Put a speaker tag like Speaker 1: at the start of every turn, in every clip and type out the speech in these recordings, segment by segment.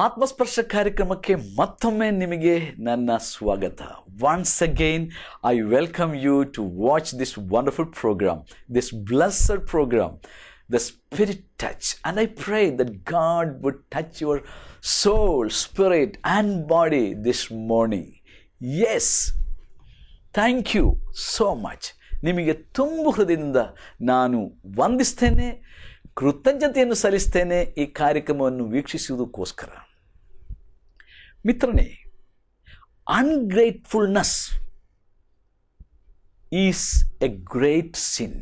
Speaker 1: ಆತ್ಮಸ್ಪರ್ಶ ಕಾರ್ಯಕ್ರಮಕ್ಕೆ ಮತ್ತೊಮ್ಮೆ ನಿಮಗೆ ನನ್ನ ಸ್ವಾಗತ. Once again, I welcome you to watch this wonderful program, this blessed program, the Spirit Touch. And I pray that God would touch your soul, spirit and body this morning. Yes, thank you so much. ನಿಮಗೆ ತುಂಬ ಹೃದಯದಿಂದ ನಾನು ವಂದಿಸ್ತೇನೆ, ಕೃತಜ್ಞತೆಯನ್ನು ಸಲ್ಲಿಸ್ತೇನೆ ಈ ಕಾರ್ಯಕ್ರಮವನ್ನು ವೀಕ್ಷಿಸುವುದಕ್ಕೋಸ್ಕರ. ಮಿತ್ರನೇ, ಅನ್ಗ್ರೇಟ್ಫುಲ್ನೆಸ್ is A great ಸಿನ್.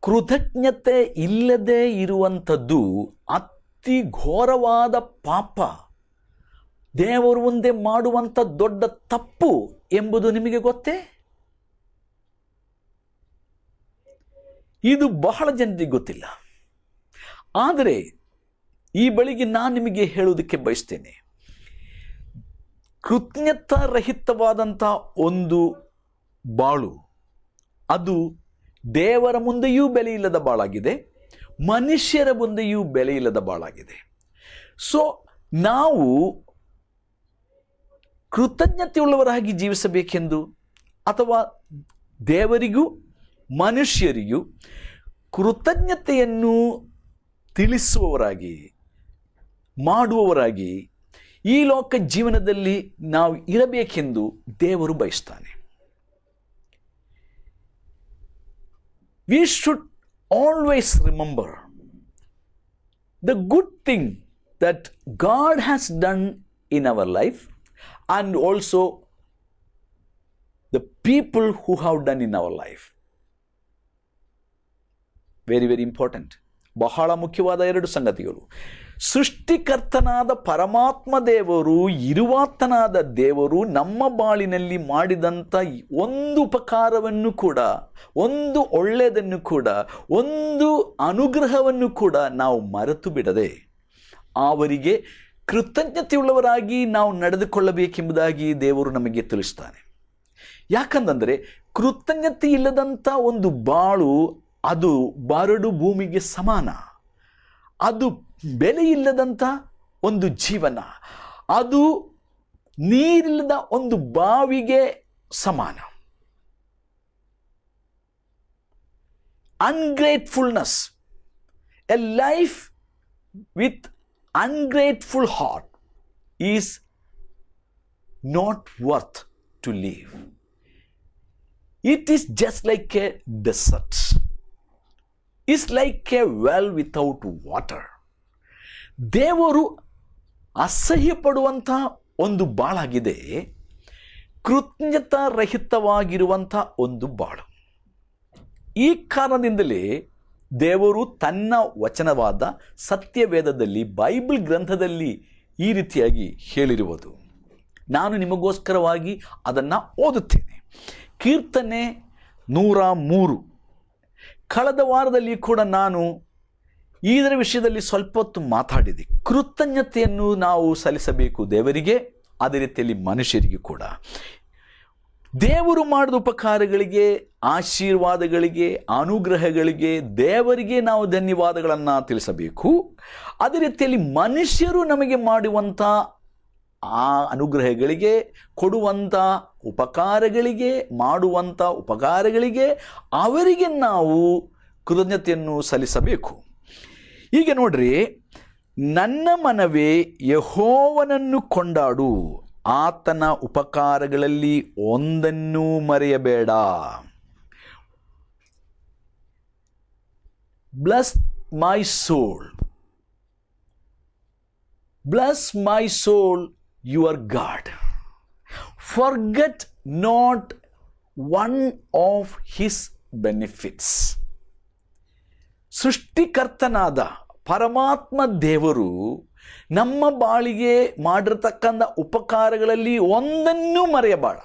Speaker 1: ಕೃತಜ್ಞತೆ ಇಲ್ಲದೆ ಇರುವಂಥದ್ದು ಅತಿ ಘೋರವಾದ ಪಾಪ, ದೇವರ ಮುಂದೆ ಮಾಡುವಂಥ ದೊಡ್ಡ ತಪ್ಪು ಎಂಬುದು ನಿಮಗೆ ಗೊತ್ತೇ? ಇದು ಬಹಳ ಜನರಿಗೆ ಗೊತ್ತಿಲ್ಲ. ಆದರೆ ಈ ಬೆಳಿಗ್ಗೆ ನಾನು ನಿಮಗೆ ಹೇಳುವುದಕ್ಕೆ ಬಯಸ್ತೇನೆ, ಕೃತಜ್ಞತಾರಹಿತವಾದಂಥ ಒಂದು ಬಾಳು ಅದು ದೇವರ ಮುಂದೆಯೂ ಬೆಲೆ ಇಲ್ಲದ ಬಾಳಾಗಿದೆ, ಮನುಷ್ಯರ ಮುಂದೆಯೂ ಬೆಲೆ ಇಲ್ಲದ ಬಾಳಾಗಿದೆ. ಸೊ ನಾವು ಕೃತಜ್ಞತೆಯುಳ್ಳವರಾಗಿ ಜೀವಿಸಬೇಕೆಂದು ಅಥವಾ ದೇವರಿಗೂ ಮನುಷ್ಯರಿಗೂ ಕೃತಜ್ಞತೆಯನ್ನು ತಿಳಿಸುವವರಾಗಿ ಮಾಡುವವರಾಗಿ ಈ ಲೋಕ ಜೀವನದಲ್ಲಿ ನಾವು ಇರಬೇಕೆಂದು ದೇವರು ಬಯಸ್ತಾನೆ. We should always remember the good thing that God has done in our life and also the people who have done in our life. Very very important. ಬಹಳ ಮುಖ್ಯವಾದ ಎರಡು ಸಂಗತಿಗಳು. ಸೃಷ್ಟಿಕರ್ತನಾದ ಪರಮಾತ್ಮ ದೇವರು, ಇರುವಾತನಾದ ದೇವರು ನಮ್ಮ ಬಾಳಿನಲ್ಲಿ ಮಾಡಿದಂಥ ಒಂದು ಉಪಕಾರವನ್ನು ಕೂಡ, ಒಂದು ಒಳ್ಳೆಯದನ್ನು ಕೂಡ, ಒಂದು ಅನುಗ್ರಹವನ್ನು ಕೂಡ ನಾವು ಮರೆತು ಬಿಡದೆ ಅವರಿಗೆ ಕೃತಜ್ಞತೆಯುಳ್ಳವರಾಗಿ ನಾವು ನಡೆದುಕೊಳ್ಳಬೇಕೆಂಬುದಾಗಿ ದೇವರು ನಮಗೆ ತಿಳಿಸ್ತಾನೆ. ಯಾಕಂದರೆ ಕೃತಜ್ಞತೆ ಇಲ್ಲದಂಥ ಒಂದು ಬಾಳು ಅದು ಬರಡು ಭೂಮಿಗೆ ಸಮಾನ, ಅದು ಬೆಲೆ ಇಲ್ಲದಂಥ ಒಂದು ಜೀವನ, ಅದು ನೀರಿಲ್ಲದ ಒಂದು ಬಾವಿಗೆ ಸಮಾನ. Ungratefulness, a life with ungrateful heart is not worth to live. It is just like a desert, is like a well without water. ದೇವರು ಅಸಹ್ಯ ಪಡುವಂಥ ಒಂದು ಬಾಳಾಗಿದೆ ಕೃತಜ್ಞತಾರಹಿತವಾಗಿರುವಂಥ ಒಂದು ಬಾಳು. ಈ ಕಾರಣದಿಂದಲೇ ದೇವರು ತನ್ನ ವಚನವಾದ ಸತ್ಯವೇದದಲ್ಲಿ, ಬೈಬಲ್ ಗ್ರಂಥದಲ್ಲಿ ಈ ರೀತಿಯಾಗಿ ಹೇಳಿರುವುದು. ನಾನು ನಿಮಗೋಸ್ಕರವಾಗಿ ಅದನ್ನು ಓದುತ್ತೇನೆ. ಕೀರ್ತನೆ 103. ಕಳೆದ ವಾರದಲ್ಲಿ ಕೂಡ ನಾನು ಇದರ ವಿಷಯದಲ್ಲಿ ಸ್ವಲ್ಪ ಹೊತ್ತು ಮಾತಾಡಿದೆ. ಕೃತಜ್ಞತೆಯನ್ನು ನಾವು ಸಲ್ಲಿಸಬೇಕು ದೇವರಿಗೆ, ಅದೇ ರೀತಿಯಲ್ಲಿ ಮನುಷ್ಯರಿಗೆ ಕೂಡ. ದೇವರು ಮಾಡಿದ ಉಪಕಾರಗಳಿಗೆ, ಆಶೀರ್ವಾದಗಳಿಗೆ, ಅನುಗ್ರಹಗಳಿಗೆ ದೇವರಿಗೆ ನಾವು ಧನ್ಯವಾದಗಳನ್ನು ತಿಳಿಸಬೇಕು. ಅದೇ ರೀತಿಯಲ್ಲಿ ಮನುಷ್ಯರು ನಮಗೆ ಮಾಡುವಂಥ ಆ ಅನುಗ್ರಹಗಳಿಗೆ, ಕೊಡುವಂಥ ಉಪಕಾರಗಳಿಗೆ, ಮಾಡುವಂಥ ಉಪಕಾರಗಳಿಗೆ ಅವರಿಗೆ ನಾವು ಕೃತಜ್ಞತೆಯನ್ನು ಸಲ್ಲಿಸಬೇಕು. ಈಗ ನೋಡ್ರಿ, ನನ್ನ ಮನವೇ ಯೆಹೋವನನ್ನು ಕೊಂಡಾಡು, ಆತನ ಉಪಕಾರಗಳಲ್ಲಿ ಒಂದನ್ನೂ ಮರೆಯಬೇಡ. Bless my soul, bless my soul your God. Forget not one of his benefits. ಸೃಷ್ಟಿಕರ್ತನಾದ ಪರಮಾತ್ಮ ದೇವರು ನಮ್ಮ ಬಾಳಿಗೆ ಮಾಡಿರತಕ್ಕಂಥ ಉಪಕಾರಗಳಲ್ಲಿ ಒಂದನ್ನೂ ಮರೆಯಬೇಡ.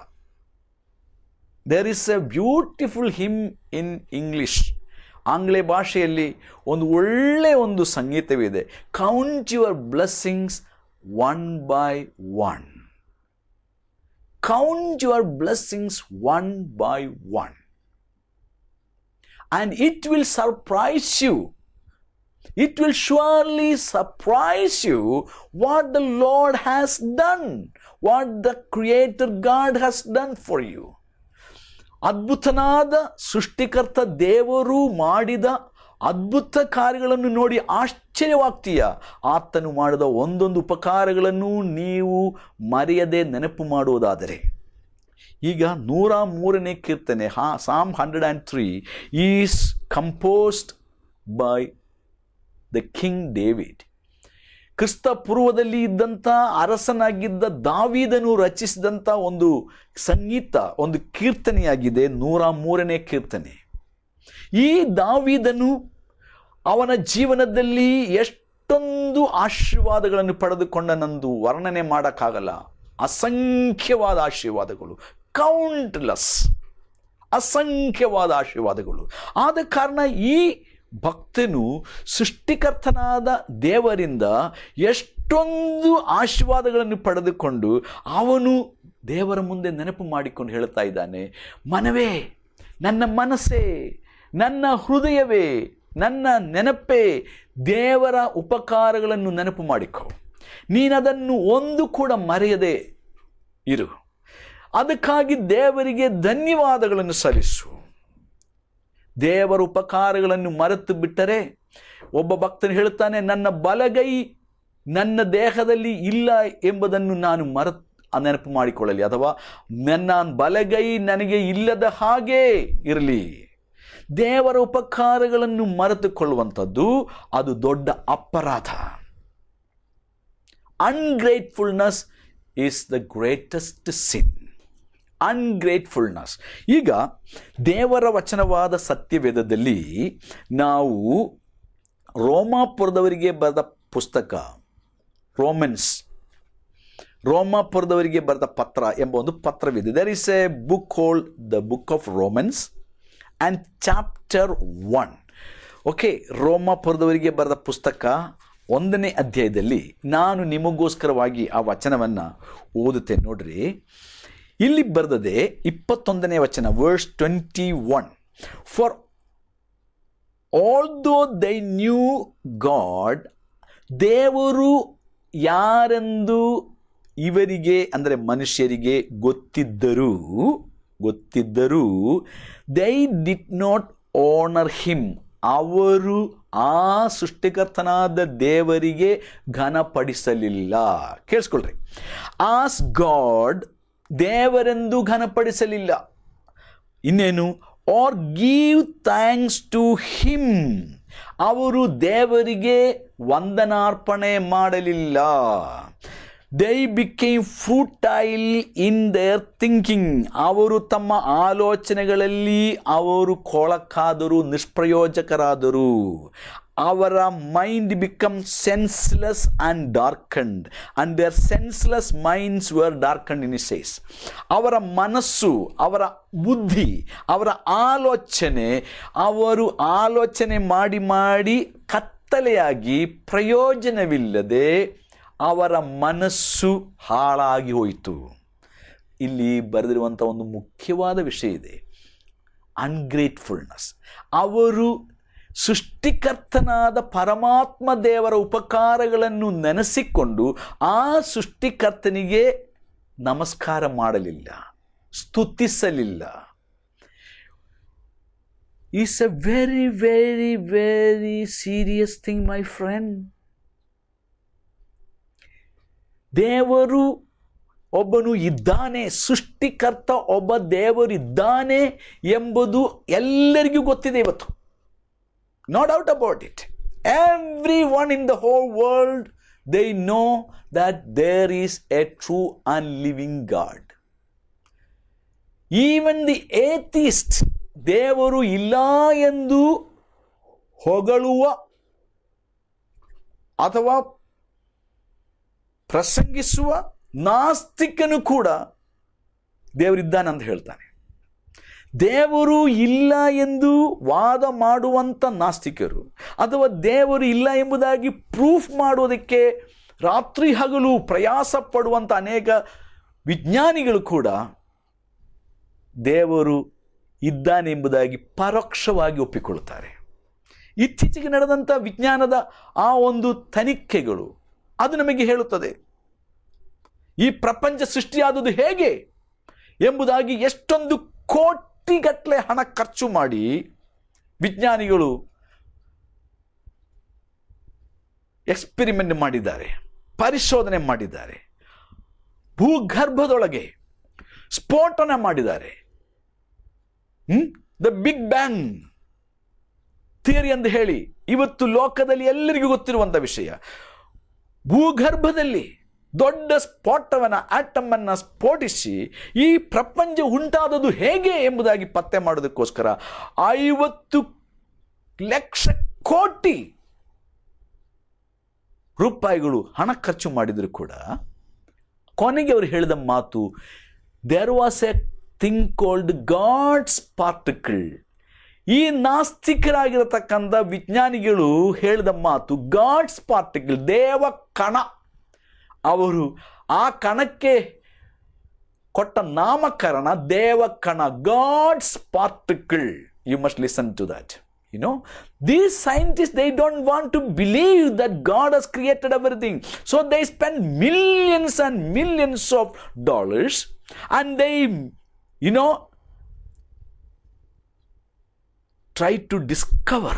Speaker 1: There is a beautiful hymn in English. ಆಂಗ್ಲ ಭಾಷೆಯಲ್ಲಿ ಒಂದು ಒಳ್ಳೆಯ ಒಂದು ಸಂಗೀತವಿದೆ. Count your blessings one by one. Count your blessings one by one. And it will surprise you It will surely surprise you what the Lord has done, what the Creator God has done for you. ಅದ್ಭುತನಾದ ಸೃಷ್ಟಿಕರ್ತ ದೇವರು ಮಾಡಿದ ಅದ್ಭುತ ಕಾರ್ಯಗಳನ್ನು ನೋಡಿ ಆಶ್ಚರ್ಯವಾಗ್ತೀಯ. ಆತನು ಮಾಡಿದ ಒಂದೊಂದು ಉಪಕಾರಗಳನ್ನು ನೀವು ಮರೆಯದೆ ನೆನಪು ಮಾಡುವುದಾದರೆ. ಈಗ 103ನೇ ಕೀರ್ತನೆ, Psalm 103 is composed by the king David. ಕ್ರಿಸ್ತ ಪೂರ್ವದಲ್ಲಿ ಇದ್ದಂಥ ಅರಸನಾಗಿದ್ದ ದಾವೀದನು ರಚಿಸಿದಂಥ ಒಂದು ಸಂಗೀತ, ಒಂದು ಕೀರ್ತನೆಯಾಗಿದೆ 103ನೇ ಕೀರ್ತನೆ. ಈ ದಾವೀದನು ಅವನ ಜೀವನದಲ್ಲಿ ಎಷ್ಟೊಂದು ಆಶೀರ್ವಾದಗಳನ್ನು ಪಡೆದುಕೊಂಡನೆಂದು ವರ್ಣನೆ ಮಾಡೋಕ್ಕಾಗಲ್ಲ. ಅಸಂಖ್ಯವಾದ ಆಶೀರ್ವಾದಗಳು, ಕೌಂಟ್ಲೆಸ್, ಅಸಂಖ್ಯವಾದ ಆಶೀರ್ವಾದಗಳು. ಆದ ಕಾರಣ ಈ ಭಕ್ತನು ಸೃಷ್ಟಿಕರ್ತನಾದ ದೇವರಿಂದ ಎಷ್ಟೊಂದು ಆಶೀರ್ವಾದಗಳನ್ನು ಪಡೆದುಕೊಂಡು ಅವನು ದೇವರ ಮುಂದೆ ನೆನಪು ಮಾಡಿಕೊಂಡು ಹೇಳ್ತಾ ಇದ್ದಾನೆ, ಮನವೇ, ನನ್ನ ಮನಸ್ಸೇ, ನನ್ನ ಹೃದಯವೇ, ನನ್ನ ನೆನಪೇ, ದೇವರ ಉಪಕಾರಗಳನ್ನು ನೆನಪು ಮಾಡಿಕೊ. ನೀನದನ್ನು ಒಂದು ಕೂಡ ಮರೆಯದೆ ಇರು. ಅದಕ್ಕಾಗಿ ದೇವರಿಗೆ ಧನ್ಯವಾದಗಳನ್ನು ಸಲ್ಲಿಸು. ದೇವರ ಉಪಕಾರಗಳನ್ನು ಮರೆತು ಬಿಟ್ಟರೆ, ಒಬ್ಬ ಭಕ್ತನು ಹೇಳ್ತಾನೆ, ನನ್ನ ಬಲಗೈ ನನ್ನ ದೇಹದಲ್ಲಿ ಇಲ್ಲ ಎಂಬುದನ್ನು ನಾನು ನೆನಪು ಮಾಡಿಕೊಳ್ಳಲಿ, ಅಥವಾ ನನ್ನ ಬಲಗೈ ನನಗೆ ಇಲ್ಲದ ಹಾಗೇ ಇರಲಿ. ದೇವರ ಉಪಕಾರಗಳನ್ನು ಮರೆತುಕೊಳ್ಳುವಂಥದ್ದು ಅದು ದೊಡ್ಡ ಅಪರಾಧ. ಅನ್ಗ್ರೇಟ್ಫುಲ್ನೆಸ್ ಈಸ್ ದ ಗ್ರೇಟೆಸ್ಟ್ ಸಿನ್. ಅನ್ಗ್ರೇಟ್ಫುಲ್ನೆಸ್. ಈಗ ದೇವರ ವಚನವಾದ ಸತ್ಯವೇದದಲ್ಲಿ ನಾವು ರೋಮಾಪುರದವರಿಗೆ ಬರೆದ ಪುಸ್ತಕ ರೋಮಾಪುರದವರಿಗೆ ಬರೆದ ಪತ್ರ ಎಂಬ ಒಂದು ಪತ್ರವಿದೆ. There is a book called the book of Romans and chapter 1. Okay, ರೋಮಾಪುರದವರಿಗೆ ಬರೆದ ಪುಸ್ತಕ 1ನೇ ಅಧ್ಯಾಯದಲ್ಲಿ ನಾನು ನಿಮಗೋಸ್ಕರವಾಗಿ ಆ ವಚನವನ್ನು ಓದುತ್ತೇನೆ. ನೋಡ್ರಿ, ಇಲ್ಲಿ ಬರೆದದೆ 21ನೇ ವಚನ, verse 21. For although they knew God, ದೇವರು ಯಾರೆಂದು ಇವರಿಗೆ ಅಂದರೆ ಮನುಷ್ಯರಿಗೆ ಗೊತ್ತಿದ್ದರೂ they did not honor him, ಅವರು ಆ ಸೃಷ್ಟಿಕರ್ತನಾದ ದೇವರಿಗೆ ಘನಪಡಿಸಲಿಲ್ಲ. ಕೇಳಿಸ್ಕೊಳ್ರಿ, ಆಸ್ ಗಾಡ್, ದೇವರೆಂದು ಘನಪಡಿಸಲಿಲ್ಲ. ಇನ್ನೇನು, or give thanks to him, ಅವರು ದೇವರಿಗೆ ವಂದನಾರ್ಪಣೆ ಮಾಡಲಿಲ್ಲ. They became futile in their thinking, ಅವರು ತಮ್ಮ ಆಲೋಚನೆಗಳಲ್ಲಿ ಅವರು ಕೊಳಕಾದರು, ನಿಷ್ಪ್ರಯೋಜಕರಾದರು. ಅವರ mind become senseless and darkened and their senseless minds were darkened in says. ಅವರ ಮನಸ್ಸು, ಅವರ ಬುದ್ಧಿ, ಅವರ ಅವರು ಆಲೋಚನೆ ಮಾಡಿ ಕತ್ತಲೆಯಾಗಿ ಪ್ರಯೋಜನವಿಲ್ಲದೆ ಅವರ ಮನಸ್ಸು ಹಾಳಾಗಿ ಹೋಯಿತು. ಇಲ್ಲಿ ಬರೆದಿರುವಂಥ ಒಂದು ಮುಖ್ಯವಾದ ವಿಷಯ ಇದೆ, ಅನ್ಗ್ರೇಟ್ಫುಲ್ನೆಸ್. ಅವರು ಸೃಷ್ಟಿಕರ್ತನಾದ ಪರಮಾತ್ಮ ದೇವರ ಉಪಕಾರಗಳನ್ನು ನೆನೆಸಿಕೊಂಡು ಆ ಸೃಷ್ಟಿಕರ್ತನಿಗೆ ನಮಸ್ಕಾರ ಮಾಡಲಿಲ್ಲ, ಸ್ತುತಿಸಲಿಲ್ಲ. It's a very very very serious thing my friend. ದೇವರು ಒಬ್ಬನು ಇದ್ದಾನೆ, ಸೃಷ್ಟಿಕರ್ತ ಒಬ್ಬ ದೇವರು ಇದ್ದಾನೆ ಎಂಬುದು ಎಲ್ಲರಿಗೂ ಗೊತ್ತಿದೆ ಇವತ್ತು. No doubt about it. Everyone in the whole world, they know that there is a true and living God. Even the atheist, ದೇವರು ಇಲ್ಲ ಎಂದು ಹೊಗಳುವ ಅಥವಾ ಪ್ರಸಂಗಿಸುವ ನಾಸ್ತಿಕನು ಕೂಡ ದೇವರಿದ್ದಾನೆ ಅಂತ ಹೇಳ್ತಾನೆ. ದೇವರು ಇಲ್ಲ ಎಂದು ವಾದ ಮಾಡುವಂಥ ನಾಸ್ತಿಕರು ಅಥವಾ ದೇವರು ಇಲ್ಲ ಎಂಬುದಾಗಿ ಪ್ರೂಫ್ ಮಾಡುವುದಕ್ಕೆ ರಾತ್ರಿ ಹಗಲು ಪ್ರಯಾಸ ಪಡುವಂಥ ಅನೇಕ ವಿಜ್ಞಾನಿಗಳು ಕೂಡ ದೇವರು ಇದ್ದಾನೆ ಎಂಬುದಾಗಿ ಪರೋಕ್ಷವಾಗಿ ಒಪ್ಪಿಕೊಳ್ಳುತ್ತಾರೆ. ಇತ್ತೀಚೆಗೆ ನಡೆದಂಥ ವಿಜ್ಞಾನದ ಆ ಒಂದು ತನಿಖೆಗಳು ಅದು ನಮಗೆ ಹೇಳುತ್ತದೆ ಈ ಪ್ರಪಂಚ ಸೃಷ್ಟಿಯಾದುದು ಹೇಗೆ ಎಂಬುದಾಗಿ. ಎಷ್ಟೊಂದು ಕೋಟಿಗಟ್ಟಲೆ ಹಣ ಖರ್ಚು ಮಾಡಿ ವಿಜ್ಞಾನಿಗಳು ಎಕ್ಸ್ಪೆರಿಮೆಂಟ್ ಮಾಡಿದ್ದಾರೆ, ಪರಿಶೋಧನೆ ಮಾಡಿದ್ದಾರೆ, ಭೂಗರ್ಭದೊಳಗೆ ಸ್ಫೋಟನ ಮಾಡಿದ್ದಾರೆ. ದ ಬಿಗ್ ಬ್ಯಾಂಗ್ ಥಿಯರಿ ಎಂದು ಹೇಳಿ ಇವತ್ತು ಲೋಕದಲ್ಲಿ ಎಲ್ಲರಿಗೂ ಗೊತ್ತಿರುವಂಥ ವಿಷಯ. ಭೂಗರ್ಭದಲ್ಲಿ ದೊಡ್ಡ ಸ್ಫೋಟವನ್ನು, ಆಟಮ್ ಅನ್ನು ಸ್ಫೋಟಿಸಿ ಈ ಪ್ರಪಂಚ ಉಂಟಾದದ್ದು ಹೇಗೆ ಎಂಬುದಾಗಿ ಪತ್ತೆ ಮಾಡೋದಕ್ಕೋಸ್ಕರ 50 ಲಕ್ಷ ಕೋಟಿ ರೂಪಾಯಿಗಳು ಹಣ ಖರ್ಚು ಮಾಡಿದರೂ ಕೂಡ ಕೊನೆಗೆ ಅವರು ಹೇಳಿದ ಮಾತು, there was a thing called God's particle. ಈ ನಾಸ್ತಿಕರಾಗಿರತಕ್ಕಂಥ ವಿಜ್ಞಾನಿಗಳು ಹೇಳಿದ ಮಾತು ಗಾಡ್ಸ್ ಪಾರ್ಟಿಕಲ್, ದೇವ ಕಣ. ಅವರು ಆ ಕಣಕ್ಕೆ ಕೊಟ್ಟ ನಾಮಕರಣ ದೇವ ಕಣ, God's particle. You must listen to that. You know, these scientists, they don't want to believe that God has created everything. So they spend millions and millions of dollars and they, you know, try to discover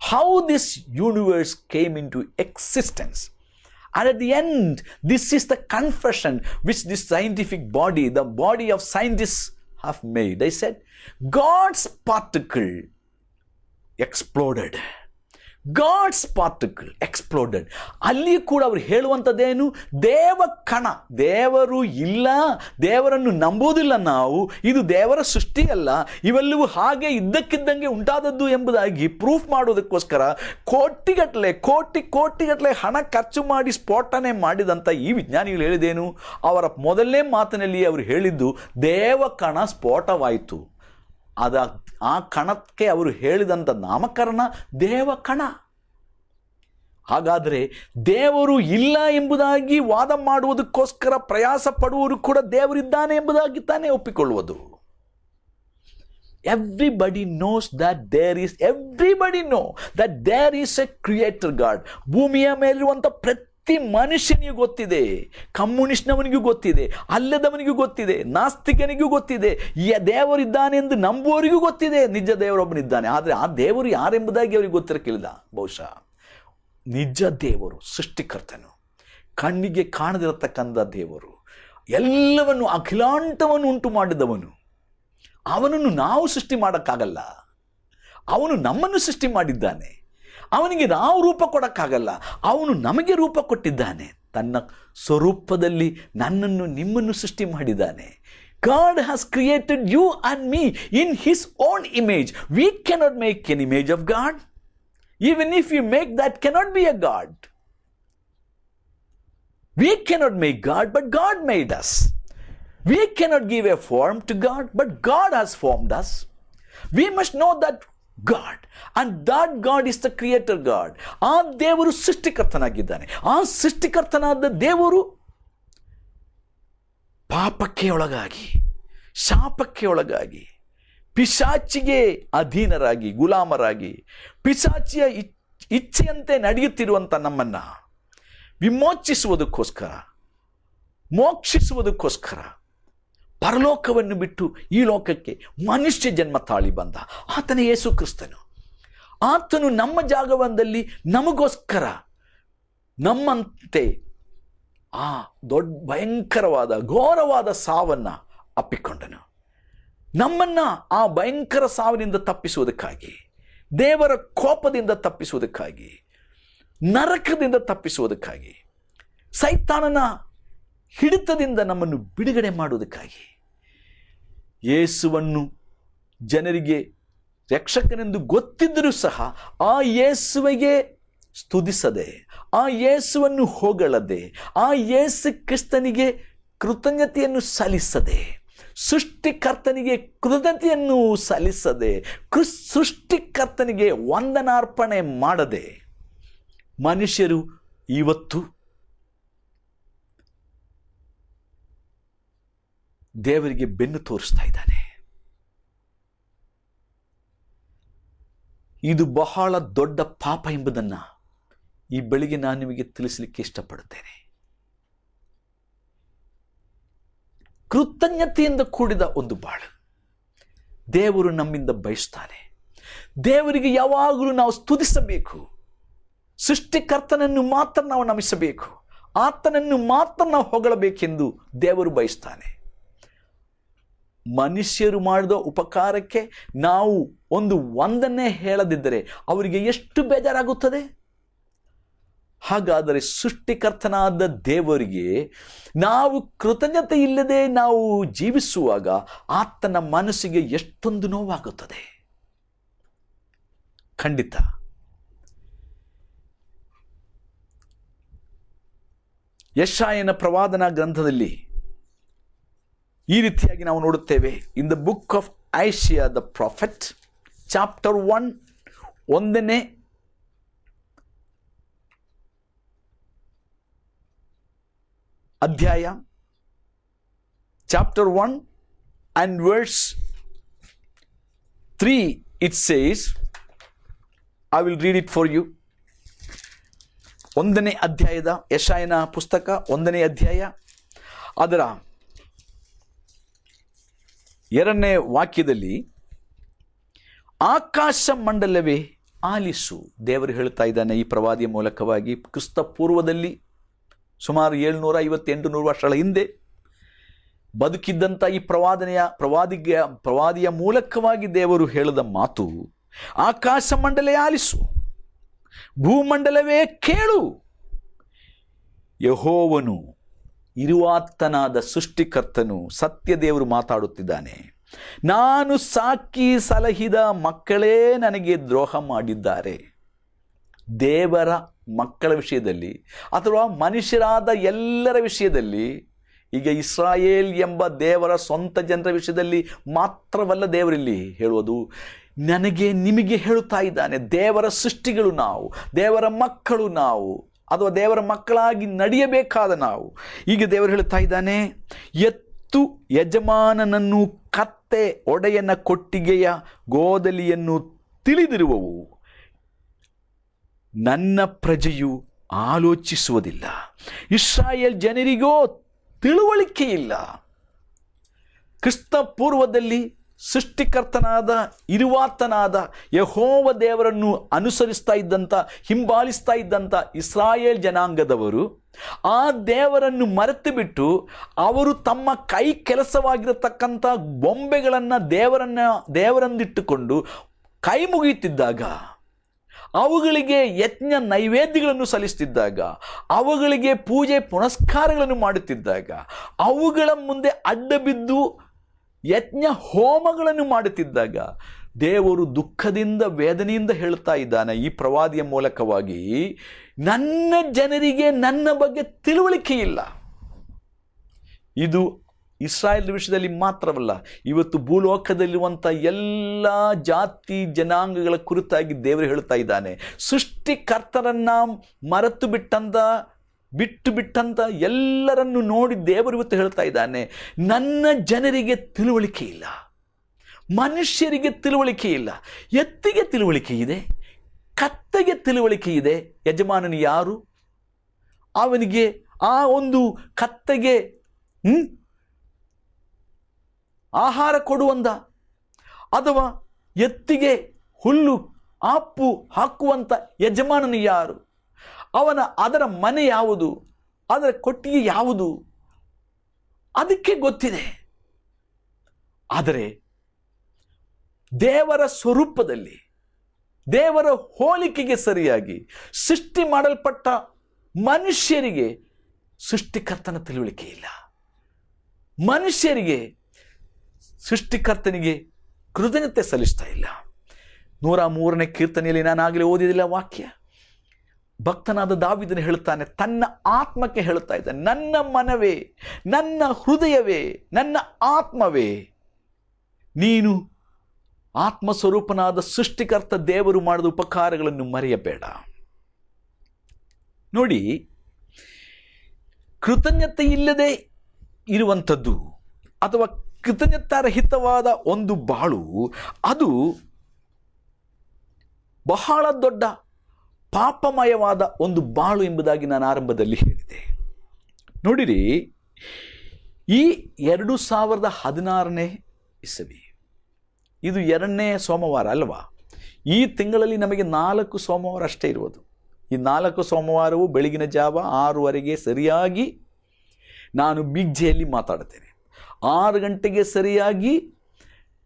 Speaker 1: how this universe came into existence. And at the end, this is the confession which this scientific body, the body of scientists have made. They said, God's particle exploded. God's particle exploded. ಅಲ್ಲಿ ಕೂಡ ಅವರು ಹೇಳುವಂಥದ್ದೇನು, ದೇವ ಕಣ. ದೇವರು ಇಲ್ಲ, ದೇವರನ್ನು ನಂಬುವುದಿಲ್ಲ ನಾವು, ಇದು ದೇವರ ಸೃಷ್ಟಿಯಲ್ಲ, ಇವೆಲ್ಲವೂ ಹಾಗೆ ಇದ್ದಕ್ಕಿದ್ದಂಗೆ ಉಂಟಾದದ್ದು ಎಂಬುದಾಗಿ ಪ್ರೂಫ್ ಮಾಡೋದಕ್ಕೋಸ್ಕರ ಕೋಟಿಗಟ್ಟಲೆ ಹಣ ಖರ್ಚು ಮಾಡಿ ಸ್ಫೋಟನೆ ಮಾಡಿದಂಥ ಈ ವಿಜ್ಞಾನಿಗಳು ಹೇಳಿದೇನು, ಅವರ ಮೊದಲನೇ ಮಾತಿನಲ್ಲಿ ಅವರು ಹೇಳಿದ್ದು ದೇವ ಕಣ ಸ್ಫೋಟವಾಯಿತು. ಆ ಕಣಕ್ಕೆ ಅವರು ಹೇಳಿದಂಥ ನಾಮಕರಣ ದೇವಕಣ. ಹಾಗಾದರೆ ದೇವರು ಇಲ್ಲ ಎಂಬುದಾಗಿ ವಾದ ಮಾಡುವುದಕ್ಕೋಸ್ಕರ ಪ್ರಯಾಸ ಪಡುವವರು ಕೂಡ ದೇವರಿದ್ದಾನೆ ಎಂಬುದಾಗಿ ತಾನೇ ಒಪ್ಪಿಕೊಳ್ಳುವುದು. Everybody knows that there is a creator God. ಭೂಮಿಯ ಮೇಲಿರುವಂಥ ಪ್ರತಿ ಮನುಷ್ಯನಿಗೂ ಗೊತ್ತಿದೆ, ಕಮ್ಯುನಿಸ್ಟ್ನವನಿಗೂ ಗೊತ್ತಿದೆ, ಅಲ್ಲದವನಿಗೂ ಗೊತ್ತಿದೆ, ನಾಸ್ತಿಕನಿಗೂ ಗೊತ್ತಿದೆ, ದೇವರಿದ್ದಾನೆ ಎಂದು ನಂಬುವವರಿಗೂ ಗೊತ್ತಿದೆ ನಿಜ ದೇವರೊಬ್ಬನಿದ್ದಾನೆ. ಆದರೆ ಆ ದೇವರು ಯಾರೆಂಬುದಾಗಿ ಅವರಿಗೆ ಗೊತ್ತಿರಕ್ಕಿಲ್ಲ. ಬಹುಶಃ ನಿಜ ದೇವರು ಸೃಷ್ಟಿಕರ್ತನು, ಕಣ್ಣಿಗೆ ಕಾಣದಿರತಕ್ಕಂಥ ದೇವರು, ಎಲ್ಲವನ್ನು ಅಖಿಲಾಂಡವನ್ನು ಉಂಟು ಮಾಡಿದವನು. ಅವನನ್ನು ನಾವು ಸೃಷ್ಟಿ ಮಾಡೋಕ್ಕಾಗಲ್ಲ. ಅವನು ನಮ್ಮನ್ನು ಸೃಷ್ಟಿ ಮಾಡಿದ್ದಾನೆ. ಅವನಿಗೆ ನಾವು ರೂಪ ಕೊಡೋಕ್ಕಾಗಲ್ಲ. ಅವನು ನಮಗೆ ರೂಪ ಕೊಟ್ಟಿದ್ದಾನೆ. ತನ್ನ ಸ್ವರೂಪದಲ್ಲಿ ನನ್ನನ್ನು ನಿಮ್ಮನ್ನು ಸೃಷ್ಟಿ ಮಾಡಿದ್ದಾನೆ. God has created you and me in His own image. We cannot make an image of God. Even if you make, that cannot be a God. We cannot make God, but God made us. We cannot give a form to God, but God has formed us. We must know that God, and that God is the creator God. ಆ ದೇವರು ಸೃಷ್ಟಿಕರ್ತನಾಗಿದ್ದಾನೆ. ಆ ಸೃಷ್ಟಿಕರ್ತನಾದ ದೇವರು ಪಾಪಕ್ಕೆ ಒಳಗಾಗಿ, ಶಾಪಕ್ಕೆ ಒಳಗಾಗಿ, ಪಿಶಾಚಿಗೆ ಅಧೀನರಾಗಿ, ಗುಲಾಮರಾಗಿ, ಪಿಶಾಚಿಯ ಇಚ್ಛೆಯಂತೆ ನಡೆಯುತ್ತಿರುವಂಥ ನಮ್ಮನ್ನು ವಿಮೋಚಿಸುವುದಕ್ಕೋಸ್ಕರ, ಮೋಕ್ಷಿಸುವುದಕ್ಕೋಸ್ಕರ ಪರಲೋಕವನ್ನು ಬಿಟ್ಟು ಈ ಲೋಕಕ್ಕೆ ಮನುಷ್ಯ ಜನ್ಮ ತಾಳಿ ಬಂದ ಆತನೇ ಯೇಸು ಕ್ರಿಸ್ತನು. ಆತನು ನಮ್ಮ ಜಾಗವೊಂದಲ್ಲಿ ನಮಗೋಸ್ಕರ ನಮ್ಮಂತೆ ಆ ದೊಡ್ಡ ಭಯಂಕರವಾದ ಘೋರವಾದ ಸಾವನ್ನು ಅಪ್ಪಿಕೊಂಡನು. ನಮ್ಮನ್ನು ಆ ಭಯಂಕರ ಸಾವಿನಿಂದ ತಪ್ಪಿಸುವುದಕ್ಕಾಗಿ, ದೇವರ ಕೋಪದಿಂದ ತಪ್ಪಿಸುವುದಕ್ಕಾಗಿ, ನರಕದಿಂದ ತಪ್ಪಿಸುವುದಕ್ಕಾಗಿ, ಸೈತಾನನ ಹಿಡಿತದಿಂದ ನಮ್ಮನ್ನು ಬಿಡುಗಡೆ ಮಾಡುವುದಕ್ಕಾಗಿ ಯೇಸುವನ್ನು ಜನರಿಗೆ ರಕ್ಷಕನೆಂದು ಗೊತ್ತಿದ್ದರೂ ಸಹ ಆ ಯೇಸುವಿಗೆ ಸ್ತುತಿಸದೆ, ಆ ಯೇಸುವನ್ನು ಹೊಗಳದೆ, ಆ ಯೇಸು ಕ್ರಿಸ್ತನಿಗೆ ಕೃತಜ್ಞತೆಯನ್ನು ಸಲ್ಲಿಸದೆ, ಸೃಷ್ಟಿಕರ್ತನಿಗೆ ಕೃತಜ್ಞತೆಯನ್ನು ಸಲ್ಲಿಸದೆ, ಸೃಷ್ಟಿಕರ್ತನಿಗೆ ವಂದನಾರ್ಪಣೆ ಮಾಡದೆ ಮನುಷ್ಯರು ಇವತ್ತು ದೇವರಿಗೆ ಬೆನ್ನು ತೋರಿಸ್ತಾ ಇದ್ದಾನೆ. ಇದು ಬಹಳ ದೊಡ್ಡ ಪಾಪ ಎಂಬುದನ್ನು ಈ ಬೆಳಿಗ್ಗೆ ನಾನು ನಿಮಗೆ ತಿಳಿಸಲಿಕ್ಕೆ ಇಷ್ಟಪಡುತ್ತೇನೆ. ಕೃತಜ್ಞತೆಯಿಂದ ಕೂಡಿದ ಒಂದು ಬಾಳು ದೇವರು ನಮ್ಮಿಂದ ಬಯಸ್ತಾನೆ. ದೇವರಿಗೆ ಯಾವಾಗಲೂ ನಾವು ಸ್ತುತಿಸಬೇಕು. ಸೃಷ್ಟಿಕರ್ತನನ್ನು ಮಾತ್ರ ನಾವು ನಮಿಸಬೇಕು. ಆತನನ್ನು ಮಾತ್ರ ನಾವು ಹೊಗಳಬೇಕೆಂದು ದೇವರು ಬಯಸ್ತಾನೆ. ಮನುಷ್ಯರು ಮಾಡಿದ ಉಪಕಾರಕ್ಕೆ ನಾವು ಒಂದು ವಂದನೆ ಹೇಳದಿದ್ದರೆ ಅವರಿಗೆ ಎಷ್ಟು ಬೇಜಾರಾಗುತ್ತದೆ. ಹಾಗಾದರೆ ಸೃಷ್ಟಿಕರ್ತನಾದ ದೇವರಿಗೆ ನಾವು ಕೃತಜ್ಞತೆ ಇಲ್ಲದೆ ನಾವು ಜೀವಿಸುವಾಗ ಆತನ ಮನಸ್ಸಿಗೆ ಎಷ್ಟೊಂದು ನೋವಾಗುತ್ತದೆ. ಖಂಡಿತ ಯೆಶಾಯನ ಪ್ರವಾದನಾ ಗ್ರಂಥದಲ್ಲಿ ಈ ರೀತಿಯಾಗಿ ನಾವು ನೋಡುತ್ತೇವೆ. In the book of Isaiah the prophet chapter 1 1ನೇ ಅಧ್ಯಾಯ chapter 1 and verse 3 it says, I will read it for you. 1ನೇ ಅಧ್ಯಾಯದ ಯೆಶಾಯನ ಪುಸ್ತಕ 1ನೇ ಅಧ್ಯಾಯ ಅದರ 2ನೇ ವಾಕ್ಯದಲ್ಲಿ, ಆಕಾಶ ಮಂಡಲವೇ ಆಲಿಸು. ದೇವರು ಹೇಳ್ತಾ ಇದ್ದಾನೆ ಈ ಪ್ರವಾದಿಯ ಮೂಲಕವಾಗಿ. ಕ್ರಿಸ್ತ ಪೂರ್ವದಲ್ಲಿ ಸುಮಾರು 750-800 ವರ್ಷಗಳ ಹಿಂದೆ ಬದುಕಿದ್ದಂಥ ಈ ಪ್ರವಾದಿಯ ಮೂಲಕವಾಗಿ ದೇವರು ಹೇಳಿದ ಮಾತು, ಆಕಾಶ ಮಂಡಲವೇ ಆಲಿಸು, ಭೂಮಂಡಲವೇ ಕೇಳು. ಯೆಹೋವನು ಇರುವಾತನಾದ ಸೃಷ್ಟಿಕರ್ತನು ಸತ್ಯದೇವರು ಮಾತಾಡುತ್ತಿದ್ದಾನೆ. ನಾನು ಸಾಕಿ ಸಲಹಿದ ಮಕ್ಕಳೇ ನನಗೆ ದ್ರೋಹ ಮಾಡಿದ್ದಾರೆ. ದೇವರ ಮಕ್ಕಳ ವಿಷಯದಲ್ಲಿ ಅಥವಾ ಮನುಷ್ಯರಾದ ಎಲ್ಲರ ವಿಷಯದಲ್ಲಿ, ಈಗ ಇಸ್ರಾಯೇಲ್ ಎಂಬ ದೇವರ ಸ್ವಂತ ಜನರ ವಿಷಯದಲ್ಲಿ ಮಾತ್ರವಲ್ಲ ದೇವರಲ್ಲಿ ಹೇಳುವುದು, ನನಗೆ ನಿಮಗೆ ಹೇಳುತ್ತಾ ಇದ್ದಾನೆ. ದೇವರ ಸೃಷ್ಟಿಗಳು ನಾವು, ದೇವರ ಮಕ್ಕಳು ನಾವು, ಅಥವಾ ದೇವರ ಮಕ್ಕಳಾಗಿ ನಡೆಯಬೇಕಾದ ನಾವು. ಈಗ ದೇವರು ಹೇಳುತ್ತಾ ಇದ್ದಾನೆ, ಎತ್ತು ಯಜಮಾನನನ್ನು, ಕತ್ತೆ ಒಡೆಯನ ಕೊಟ್ಟಿಗೆಯ ಗೋದಲಿಯನ್ನು ತಿಳಿದಿರುವವು. ನನ್ನ ಪ್ರಜೆಯು ಆಲೋಚಿಸುವುದಿಲ್ಲ, ಇಸ್ರಾಯೇಲ್ ಜನರಿಗೋ ತಿಳುವಳಿಕೆ ಇಲ್ಲ. ಕ್ರಿಸ್ತ ಪೂರ್ವದಲ್ಲಿ ಸೃಷ್ಟಿಕರ್ತನಾದ ಇರುವಾತನಾದ ಯೆಹೋವ ದೇವರನ್ನು ಅನುಸರಿಸ್ತಾ ಇದ್ದಂಥ, ಹಿಂಬಾಲಿಸ್ತಾ ಇದ್ದಂಥ ಇಸ್ರಾಯೇಲ್ ಜನಾಂಗದವರು ಆ ದೇವರನ್ನು ಮರೆತು ಬಿಟ್ಟು ಅವರು ತಮ್ಮ ಕೈ ಕೆಲಸವಾಗಿರತಕ್ಕಂಥ ಬೊಂಬೆಗಳನ್ನು ದೇವರಂದಿಟ್ಟುಕೊಂಡು ಕೈ ಮುಗಿಯುತ್ತಿದ್ದಾಗ, ಅವುಗಳಿಗೆ ಯಜ್ಞ ನೈವೇದ್ಯಗಳನ್ನು ಸಲ್ಲಿಸುತ್ತಿದ್ದಾಗ, ಅವುಗಳಿಗೆ ಪೂಜೆ ಪುನಸ್ಕಾರಗಳನ್ನು ಮಾಡುತ್ತಿದ್ದಾಗ, ಅವುಗಳ ಮುಂದೆ ಅಡ್ಡ ಬಿದ್ದು ಯಜ್ಞ ಹೋಮಗಳನ್ನು ಮಾಡುತ್ತಿದ್ದಾಗ ದೇವರು ದುಃಖದಿಂದ ವೇದನೆಯಿಂದ ಹೇಳ್ತಾ ಇದ್ದಾನೆ ಈ ಪ್ರವಾದಿಯ ಮೂಲಕವಾಗಿ, ನನ್ನ ಜನರಿಗೆ ನನ್ನ ಬಗ್ಗೆ ತಿಳುವಳಿಕೆ ಇಲ್ಲ. ಇದು ಇಸ್ರಾಯೇಲ್ ವಿಷಯದಲ್ಲಿ ಮಾತ್ರವಲ್ಲ, ಇವತ್ತು ಭೂಲೋಕದಲ್ಲಿರುವಂಥ ಎಲ್ಲ ಜಾತಿ ಜನಾಂಗಗಳ ಕುರಿತಾಗಿ ದೇವರು ಹೇಳ್ತಾ ಇದ್ದಾನೆ. ಸೃಷ್ಟಿಕರ್ತರನ್ನು ಮರೆತು ಬಿಟ್ಟಂತ ಎಲ್ಲರನ್ನು ನೋಡಿ ದೇವರು ಇವತ್ತು ಹೇಳ್ತಾ ಇದ್ದಾನೆ, ನನ್ನ ಜನರಿಗೆ ತಿಳುವಳಿಕೆ ಇಲ್ಲ, ಮನುಷ್ಯರಿಗೆ ತಿಳುವಳಿಕೆ ಇಲ್ಲ. ಎತ್ತಿಗೆ ತಿಳುವಳಿಕೆ ಇದೆ, ಕತ್ತೆಗೆ ತಿಳುವಳಿಕೆ ಇದೆ. ಯಜಮಾನನು ಯಾರು? ಅವನಿಗೆ ಆ ಒಂದು ಕತ್ತೆಗೆ ಆಹಾರ ಕೊಡುವಂತ ಅಥವಾ ಎತ್ತಿಗೆ ಹುಲ್ಲು ಆಪು ಹಾಕುವಂಥ ಯಜಮಾನನು ಯಾರು? ಅದರ ಮನೆ ಯಾವುದು? ಅದರ ಕೊಟ್ಟಿಗೆ ಯಾವುದು? ಅದಕ್ಕೆ ಗೊತ್ತಿದೆ. ಆದರೆ ದೇವರ ಸ್ವರೂಪದಲ್ಲಿ, ದೇವರ ಹೋಲಿಕೆಗೆ ಸರಿಯಾಗಿ ಸೃಷ್ಟಿ ಮಾಡಲ್ಪಟ್ಟ ಮನುಷ್ಯರಿಗೆ ಸೃಷ್ಟಿಕರ್ತನ ತಿಳುವಳಿಕೆ ಇಲ್ಲ. ಮನುಷ್ಯರಿಗೆ ಸೃಷ್ಟಿಕರ್ತನಿಗೆ ಕೃತಜ್ಞತೆ ಸಲ್ಲಿಸ್ತಾ ಇಲ್ಲ. 103ನೇ ಕೀರ್ತನೆಯಲ್ಲಿ ನಾನಾಗಲೇ ಓದಿದಿಲ್ಲ ವಾಕ್ಯ, ಭಕ್ತನಾದ ದಾವೀದನು ಹೇಳುತ್ತಾನೆ, ತನ್ನ ಆತ್ಮಕ್ಕೆ ಹೇಳುತ್ತಾ ಇದ್ದಾನೆ, ನನ್ನ ಮನವೇ, ನನ್ನ ಹೃದಯವೇ, ನನ್ನ ಆತ್ಮವೇ, ನೀನು ಆತ್ಮಸ್ವರೂಪನಾದ ಸೃಷ್ಟಿಕರ್ತ ದೇವರು ಮಾಡಿದ ಉಪಕಾರಗಳನ್ನು ಮರೆಯಬೇಡ. ನೋಡಿ, ಕೃತಜ್ಞತೆ ಇಲ್ಲದೆ ಇರುವಂಥದ್ದು ಅಥವಾ ಕೃತಜ್ಞತಾರಹಿತವಾದ ಒಂದು ಬಾಳು, ಅದು ಬಹಳ ದೊಡ್ಡ ಪಾಪಮಯವಾದ ಒಂದು ಬಾಳು ಎಂಬುದಾಗಿ ನಾನು ಆರಂಭದಲ್ಲಿ ಹೇಳಿದೆ. ನೋಡಿರಿ, ಈ 2016ನೇ ಇಸವಿ, ಇದು 2ನೇ ಸೋಮವಾರ ಅಲ್ವಾ? ಈ ತಿಂಗಳಲ್ಲಿ ನಮಗೆ 4 ಸೋಮವಾರ ಅಷ್ಟೇ ಇರುವುದು. ಈ 4 ಸೋಮವಾರವೂ ಬೆಳಗಿನ ಜಾವ 6:30ಗೆ ಸರಿಯಾಗಿ ನಾನು ಬಿಗ್ ಜೆಯಲ್ಲಿ ಮಾತಾಡ್ತೇನೆ. 6 ಗಂಟೆಗೆ ಸರಿಯಾಗಿ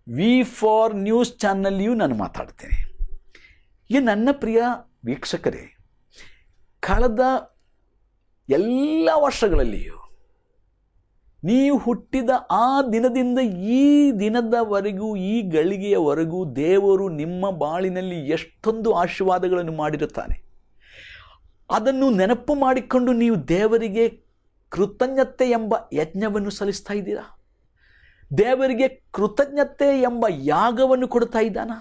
Speaker 1: V4 ನ್ಯೂಸ್ ಚಾನಲ್ಲಿಯೂ ನಾನು ಮಾತಾಡ್ತೇನೆ. ಈ ನನ್ನ ಪ್ರಿಯ ವೀಕ್ಷಕರೇ, ಕಳೆದ ಎಲ್ಲ ವರ್ಷಗಳಲ್ಲಿಯೂ ನೀವು ಹುಟ್ಟಿದ ಆ ದಿನದಿಂದ ಈ ದಿನದವರೆಗೂ, ಈ ಗಳಿಗೆಯವರೆಗೂ ದೇವರು ನಿಮ್ಮ ಬಾಳಿನಲ್ಲಿ ಎಷ್ಟೊಂದು ಆಶೀರ್ವಾದಗಳನ್ನು ಮಾಡಿರುತ್ತಾನೆ. ಅದನ್ನು ನೆನಪು ಮಾಡಿಕೊಂಡು ನೀವು ದೇವರಿಗೆ ಕೃತಜ್ಞತೆ ಎಂಬ ಯಜ್ಞವನ್ನು ಸಲ್ಲಿಸ್ತಾ ಇದ್ದೀರಾ? ದೇವರಿಗೆ ಕೃತಜ್ಞತೆ ಎಂಬ ಯಾಗವನ್ನು ಕೊಡ್ತಾ ಇದ್ದಾನ?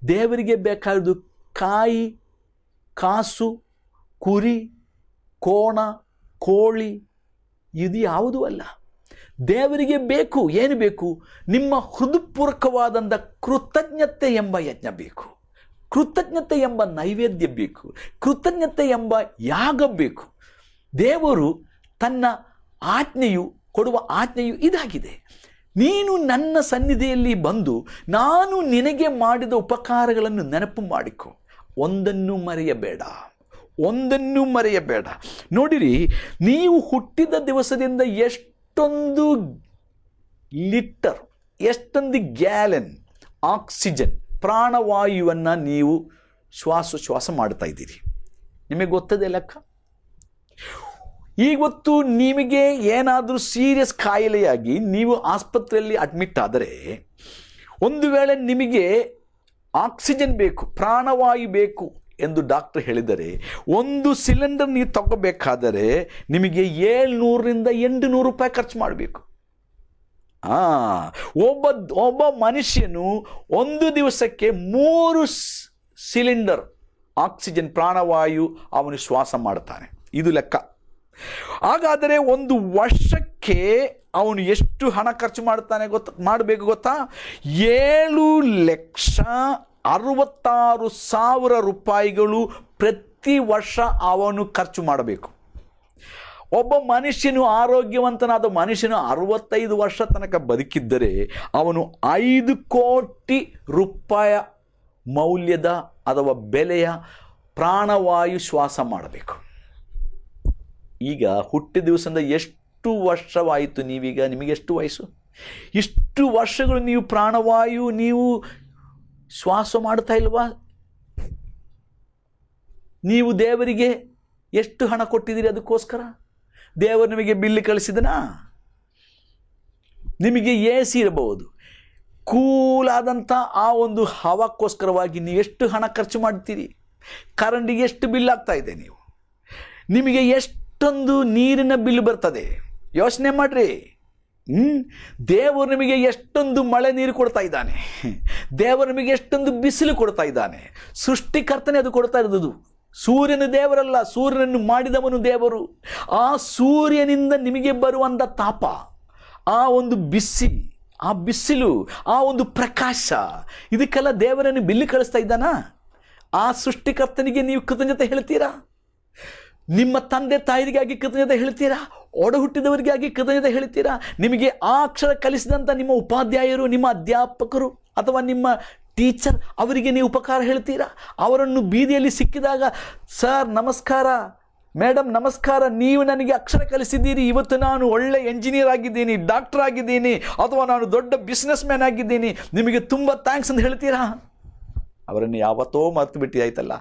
Speaker 1: ದೇವರಿಗೆ ಬೇಕಾದ್ದು ಕಾಯಿ, ಕಾಸು, ಕುರಿ, ಕೋಣ, ಕೋಳಿ ಇದು ಯಾವುದೂ ಅಲ್ಲ. ದೇವರಿಗೆ ಬೇಕು, ಏನು ಬೇಕು? ನಿಮ್ಮ ಹೃದಯಪೂರ್ವಕವಾದಂಥ ಕೃತಜ್ಞತೆ ಎಂಬ ಯಜ್ಞ ಬೇಕು, ಕೃತಜ್ಞತೆ ಎಂಬ ನೈವೇದ್ಯ ಬೇಕು, ಕೃತಜ್ಞತೆ ಎಂಬ ಯಾಗ ಬೇಕು. ದೇವರು ತನ್ನ ಆಜ್ಞೆಯು ಕೊಡುವ ಆಜ್ಞೆಯು ಇದಾಗಿದೆ. ನೀನು ನನ್ನ ಸನ್ನಿಧಿಯಲ್ಲಿ ಬಂದು ನಾನು ನಿನಗೆ ಮಾಡಿದ ಉಪಕಾರಗಳನ್ನು ನೆನಪು ಮಾಡಿಕೊ, ಒಂದನ್ನು ಮರೆಯಬೇಡ, ಒಂದನ್ನು ಮರೆಯಬೇಡ. ನೋಡಿರಿ, ನೀವು ಹುಟ್ಟಿದ ದಿವಸದಿಂದ ಎಷ್ಟೊಂದು ಲೀಟರ್, ಎಷ್ಟೊಂದು ಗ್ಯಾಲನ್ ಆಕ್ಸಿಜನ್, ಪ್ರಾಣವಾಯುವನ್ನು ನೀವು ಶ್ವಾಸ ಮಾಡ್ತಾ ಇದ್ದೀರಿ. ನಿಮಗೆ ಗೊತ್ತದೆ ಲೆಕ್ಕ? ಇವತ್ತು ನಿಮಗೆ ಏನಾದರೂ ಸೀರಿಯಸ್ ಕಾಯಿಲೆಯಾಗಿ ನೀವು ಆಸ್ಪತ್ರೆಯಲ್ಲಿ ಅಡ್ಮಿಟ್ ಆದರೆ, ಒಂದು ವೇಳೆ ನಿಮಗೆ ಆಕ್ಸಿಜನ್ ಬೇಕು, ಪ್ರಾಣವಾಯು ಬೇಕು ಎಂದು ಡಾಕ್ಟರ್ ಹೇಳಿದರೆ, ಒಂದು ಸಿಲಿಂಡರ್ ನೀವು ತಗೋಬೇಕಾದರೆ ನಿಮಗೆ 700ರಿಂದ 800 ರೂಪಾಯಿ ಖರ್ಚು ಮಾಡಬೇಕು. ಒಬ್ಬ ಮನುಷ್ಯನು ಒಂದು ದಿವಸಕ್ಕೆ 3 ಸಿಲಿಂಡರ್ ಆಕ್ಸಿಜನ್, ಪ್ರಾಣವಾಯು ಅವನು ಶ್ವಾಸ ಮಾಡ್ತಾನೆ. ಇದು ಲೆಕ್ಕ. ಹಾಗಾದರೆ ಒಂದು ವರ್ಷಕ್ಕೆ ಅವನು ಎಷ್ಟು ಹಣ ಖರ್ಚು ಮಾಡಬೇಕು ಗೊತ್ತಾ? 7,66,000 ರೂಪಾಯಿಗಳು ಪ್ರತಿ ವರ್ಷ ಅವನು ಖರ್ಚು ಮಾಡಬೇಕು. ಒಬ್ಬ ಮನುಷ್ಯನು, ಆರೋಗ್ಯವಂತನಾದ ಮನುಷ್ಯನು 65 ವರ್ಷ ತನಕ ಬದುಕಿದ್ದರೆ ಅವನು 5 ಕೋಟಿ ರೂಪಾಯಿ ಮೌಲ್ಯದ ಅಥವಾ ಬೆಲೆಯ ಪ್ರಾಣವಾಯು ಶ್ವಾಸ ಮಾಡಬೇಕು. ಈಗ ಹುಟ್ಟಿದ ದಿವಸದಿಂದ ಎಷ್ಟು ವರ್ಷವಾಯಿತು? ನೀವೀಗ, ನಿಮಗೆ ಎಷ್ಟು ವಯಸ್ಸು? ಇಷ್ಟು ವರ್ಷಗಳು ನೀವು ಪ್ರಾಣವಾಯು ನೀವು ಶ್ವಾಸ ಮಾಡ್ತಾ ಇಲ್ವಾ? ನೀವು ದೇವರಿಗೆ ಎಷ್ಟು ಹಣ ಕೊಟ್ಟಿದ್ದೀರಿ ಅದಕ್ಕೋಸ್ಕರ? ದೇವರು ನಿಮಗೆ ಬಿಲ್ ಕಳಿಸಿದನಾ? ನಿಮಗೆ AC ಇರಬಹುದು, ಕೂಲಾದಂಥ ಆ ಒಂದು ಹವಕ್ಕೋಸ್ಕರವಾಗಿ ನೀವು ಎಷ್ಟು ಹಣ ಖರ್ಚು ಮಾಡ್ತೀರಿ? ಕರೆಂಟಿಗೆ ಎಷ್ಟು ಬಿಲ್ ಆಗ್ತಾ ಇದೆ? ನಿಮಗೆ ಎಷ್ಟೊಂದು ನೀರಿನ ಬಿಲ್ ಬರ್ತದೆ? ಯೋಚನೆ ಮಾಡ್ರಿ. ದೇವರು ನಿಮಗೆ ಎಷ್ಟೊಂದು ಮಳೆ ನೀರು ಕೊಡ್ತಾ ಇದ್ದಾನೆ, ದೇವರು ನಿಮಗೆ ಎಷ್ಟೊಂದು ಬಿಸಿಲು ಕೊಡ್ತಾ ಇದ್ದಾನೆ. ಸೃಷ್ಟಿಕರ್ತನೆ ಅದು ಕೊಡ್ತಾ ಇರೋದು. ಸೂರ್ಯನ ದೇವರಲ್ಲ, ಸೂರ್ಯನನ್ನು ಮಾಡಿದವನು ದೇವರು. ಆ ಸೂರ್ಯನಿಂದ ನಿಮಗೆ ಬರುವಂಥ ತಾಪ, ಆ ಒಂದು ಆ ಬಿಸಿಲು, ಆ ಒಂದು ಪ್ರಕಾಶ, ಇದಕ್ಕೆಲ್ಲ ದೇವರನ್ನು ಬಿಲ್ಲು ಕಳಿಸ್ತಾ ಇದ್ದಾನ? ಆ ಸೃಷ್ಟಿಕರ್ತನಿಗೆ ನೀವು ಕೃತಜ್ಞತೆ ಹೇಳ್ತೀರಾ? ನಿಮ್ಮ ತಂದೆ ತಾಯಿರಿಗಾಗಿ ಕೃತಜ್ಞತೆ ಹೇಳ್ತೀರಾ? ಒಡ ಹುಟ್ಟಿದವರಿಗಾಗಿ ಕೃತಜ್ಞತೆ ಹೇಳ್ತೀರಾ? ನಿಮಗೆ ಆ ಅಕ್ಷರ ಕಲಿಸಿದಂಥ ನಿಮ್ಮ ಉಪಾಧ್ಯಾಯರು, ನಿಮ್ಮ ಅಧ್ಯಾಪಕರು ಅಥವಾ ನಿಮ್ಮ ಟೀಚರ್, ಅವರಿಗೆ ನೀವು ಉಪಕಾರ ಹೇಳ್ತೀರಾ? ಅವರನ್ನು ಬೀದಿಯಲ್ಲಿ ಸಿಕ್ಕಿದಾಗ, ಸರ್ ನಮಸ್ಕಾರ, ಮೇಡಮ್ ನಮಸ್ಕಾರ, ನೀವು ನನಗೆ ಅಕ್ಷರ ಕಲಿಸಿದ್ದೀರಿ, ಇವತ್ತು ನಾನು ಒಳ್ಳೆ ಎಂಜಿನಿಯರ್ ಆಗಿದ್ದೀನಿ, ಡಾಕ್ಟರ್ ಆಗಿದ್ದೀನಿ, ಅಥವಾ ನಾನು ದೊಡ್ಡ ಬಿಸ್ನೆಸ್ ಮ್ಯಾನ್ ಆಗಿದ್ದೀನಿ, ನಿಮಗೆ ತುಂಬ ಥ್ಯಾಂಕ್ಸ್ ಅಂತ ಹೇಳ್ತೀರಾ? ಅವರನ್ನು ಯಾವತ್ತೋ ಮರೆತು ಬಿಟ್ಟು ಆಯ್ತಲ್ಲ.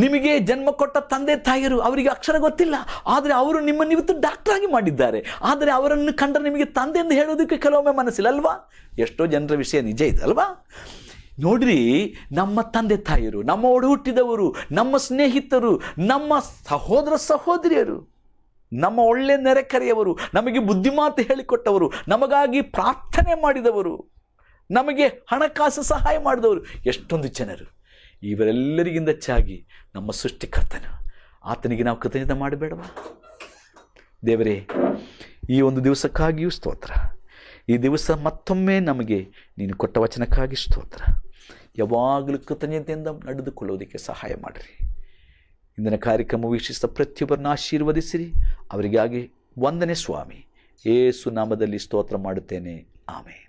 Speaker 1: ನಿಮಗೆ ಜನ್ಮ ಕೊಟ್ಟ ತಂದೆ ತಾಯಿಯರು, ಅವರಿಗೆ ಅಕ್ಷರ ಗೊತ್ತಿಲ್ಲ, ಆದರೆ ಅವರು ನಿಮ್ಮನ್ನು ಇವತ್ತು ಡಾಕ್ಟರ್ ಆಗಿ ಮಾಡಿದ್ದಾರೆ. ಆದರೆ ಅವರನ್ನು ಕಂಡ್ರೆ ನಿಮಗೆ ತಂದೆ ಎಂದು ಹೇಳೋದಕ್ಕೆ ಕೆಲವೊಮ್ಮೆ ಮನಸ್ಸಿಲ್ಲ ಅಲ್ವಾ? ಎಷ್ಟೋ ಜನರ ವಿಷಯ ನಿಜ ಇದೆ ಅಲ್ವಾ? ನೋಡ್ರಿ, ನಮ್ಮ ತಂದೆ ತಾಯಿಯರು, ನಮ್ಮ ಒಡ ಹುಟ್ಟಿದವರು, ನಮ್ಮ ಸ್ನೇಹಿತರು, ನಮ್ಮ ಸಹೋದರ ಸಹೋದರಿಯರು, ನಮ್ಮ ಒಳ್ಳೆ ನೆರೆಕರೆಯವರು, ನಮಗೆ ಬುದ್ಧಿಮಾತು ಹೇಳಿಕೊಟ್ಟವರು, ನಮಗಾಗಿ ಪ್ರಾರ್ಥನೆ ಮಾಡಿದವರು, ನಮಗೆ ಹಣಕಾಸು ಸಹಾಯ ಮಾಡಿದವರು ಎಷ್ಟೊಂದು ಜನರು. ಇವರೆಲ್ಲರಿಗಿಂತ ಹೆಚ್ಚಾಗಿ ನಮ್ಮ ಸೃಷ್ಟಿಕರ್ತನು, ಆತನಿಗೆ ನಾವು ಕೃತಜ್ಞತೆ ಮಾಡಬೇಡವಾ? ದೇವರೇ, ಈ ಒಂದು ದಿವಸಕ್ಕಾಗಿಯೂ ಸ್ತೋತ್ರ. ಈ ದಿವಸ ಮತ್ತೊಮ್ಮೆ ನಮಗೆ ನೀನು ಕೊಟ್ಟ ವಚನಕ್ಕಾಗಿ ಸ್ತೋತ್ರ. ಯಾವಾಗಲೂ ಕೃತಜ್ಞತೆಯಿಂದ ನಡೆದುಕೊಳ್ಳೋದಕ್ಕೆ ಸಹಾಯ ಮಾಡಿರಿ. ಇಂದಿನ ಕಾರ್ಯಕ್ರಮ ವೀಕ್ಷಿಸಿದ ಪ್ರತಿಯೊಬ್ಬರನ್ನ ಆಶೀರ್ವದಿಸಿರಿ. ಅವರಿಗಾಗಿ ವಂದನೆ ಸ್ವಾಮಿ. ಯೇಸು ನಾಮದಲ್ಲಿ ಸ್ತೋತ್ರ ಮಾಡುತ್ತೇನೆ. ಆಮೇನ್.